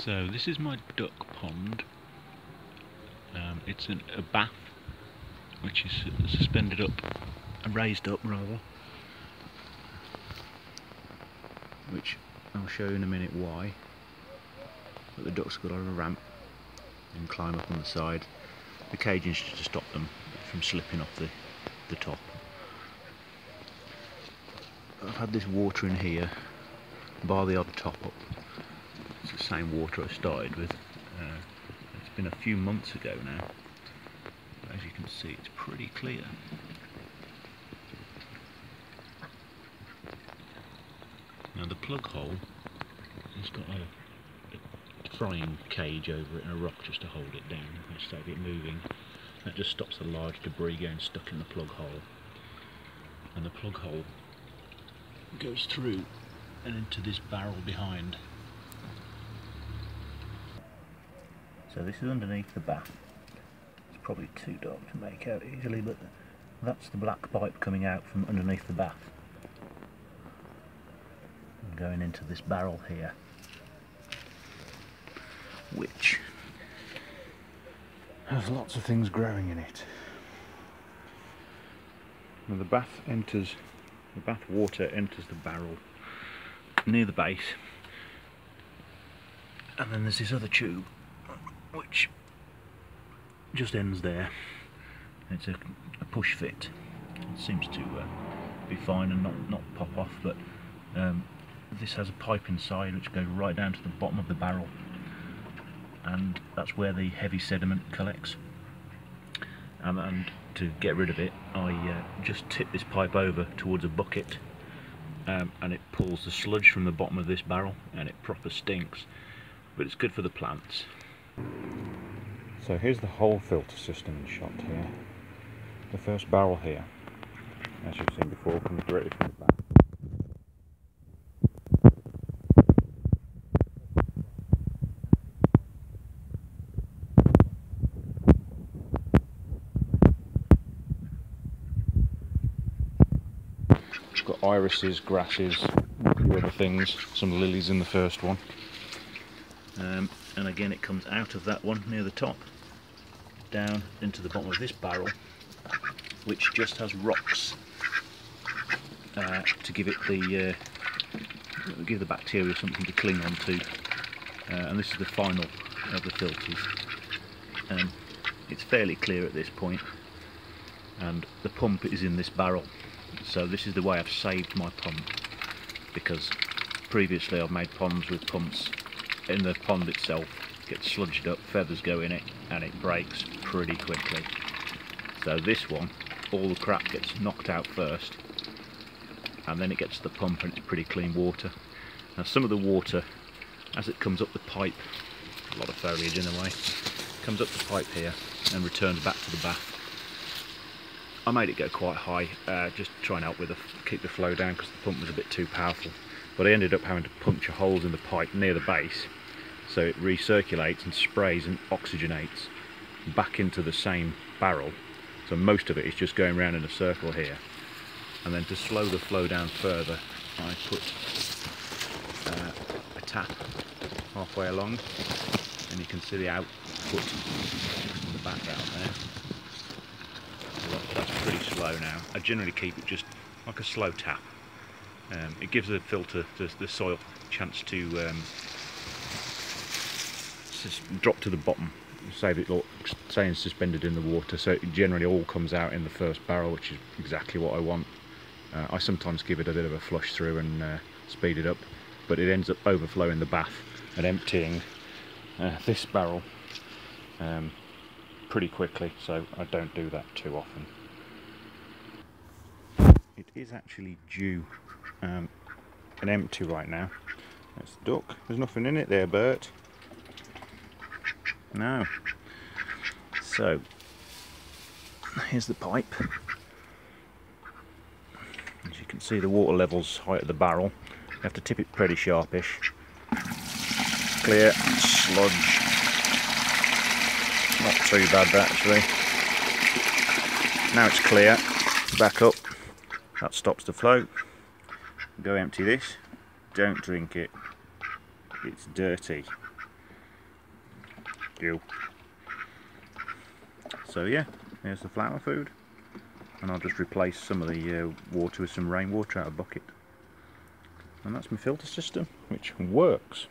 So this is my duck pond. It's a bath which is suspended up, raised up rather, which I'll show you in a minute why. But the ducks got on a ramp and climb up on the side. The caging is to stop them from slipping off the top. I've had this water in here, bar the odd top up. It's the same water I started with. It's been a few months ago now. But as you can see, it's pretty clear. Now the plug hole has got a frying cage over it and a rock just to hold it down and stop it moving. That just stops the large debris getting stuck in the plug hole. And the plug hole goes through and into this barrel behind. So this is underneath the bath. It's probably too dark to make out easily, but that's the black pipe coming out from underneath the bath and going into this barrel here, which has lots of things growing in it. Now the bath water enters the barrel near the base, and then there's this other tube which just ends there. It's a push fit. It seems to be fine and not pop off, but this has a pipe inside which goes right down to the bottom of the barrel, and that's where the heavy sediment collects. And to get rid of it, I just tip this pipe over towards a bucket, and it pulls the sludge from the bottom of this barrel, and it proper stinks, but it's good for the plants. So here's the whole filter system shot here. The first barrel here, as you've seen before, comes directly from the back. It's got irises, grasses, a few other things, some lilies in the first one. And again it comes out of that one near the top, down into the bottom of this barrel, which just has rocks to give it give the bacteria something to cling on to. And this is the final of the filters. It's fairly clear at this point, and the pump is in this barrel. So this is the way I've saved my pump, because previously I've made ponds with pumps in the pond itself, gets sludged up, feathers go in it, and it breaks pretty quickly. So this one, all the crap gets knocked out first, and then it gets to the pump and it's pretty clean water. Now some of the water, as it comes up the pipe, a lot of foliage in the way, comes up the pipe here and returns back to the bath. I made it go quite high, just to try and help with keep the flow down, because the pump was a bit too powerful. But I ended up having to puncture holes in the pipe near the base, so it recirculates and sprays and oxygenates back into the same barrel. So most of it is just going around in a circle here. And then to slow the flow down further, I put a tap halfway along, and you can see the output in the background there. So that's pretty slow now. I generally keep it just like a slow tap. It gives the filter, the soil, a chance to drop to the bottom, save it staying suspended in the water, so it generally all comes out in the first barrel, which is exactly what I want. I sometimes give it a bit of a flush through and speed it up, but it ends up overflowing the bath and emptying this barrel pretty quickly, so I don't do that too often. It is actually due and empty right now. It's the duck. There's nothing in it there, Bert. No. So here's the pipe. As you can see, the water level's high at the barrel. You have to tip it pretty sharpish. Clear, sludge. Not too bad, that, actually. Now it's clear. Back up. That stops the flow. Go empty this. Don't drink it. It's dirty. You. So yeah, here's the flower food, and I'll just replace some of the water with some rainwater out of a bucket. And that's my filter system, which works.